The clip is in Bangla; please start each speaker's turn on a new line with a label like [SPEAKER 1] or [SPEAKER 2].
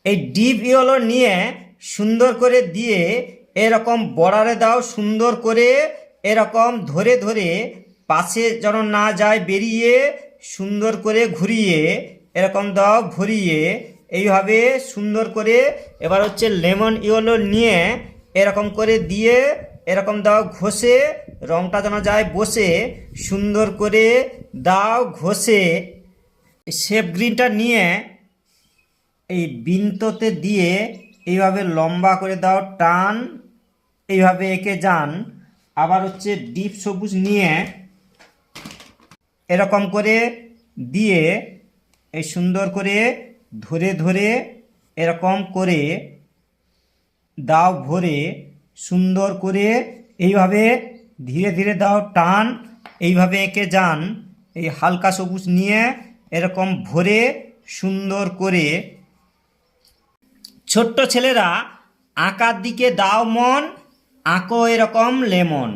[SPEAKER 1] এই ডিপ ইয়েলো নিয়ে সুন্দর করে দিয়ে এরকম বর্ডারে দাও, সুন্দর করে এরকম ধরে ধরে পাশে যেন না যায় বেরিয়ে সুন্দর করে ঘুরিয়ে এরকম দাও, ভরিয়ে এইভাবে সুন্দর করে। এবার হচ্ছে লেমন ইয়েলো নিয়ে এরকম করে দিয়ে এরকম দাও ঘষে, রংটা যেন যায় বসে সুন্দর করে দাও ঘষে। শেপ গ্রিনটা নিয়ে এই বৃন্ততে দিয়ে এইভাবে লম্বা করে দাও টান, এইভাবে এঁকে যান। আবার হচ্ছে ডিপ সবুজ নিয়ে এরকম করে দিয়ে এই সুন্দর করে ধরে ধরে এরকম করে দাও ভরে সুন্দর করে এইভাবে ধীরে ধীরে দাও টান, এইভাবে এঁকে যান। এই হালকা সবুজ নিয়ে এরকম ভরে সুন্দর করে। ছোট্ট ছেলেরা আঁকার দিকে দাও মন, আঁকো এরকম লেমন।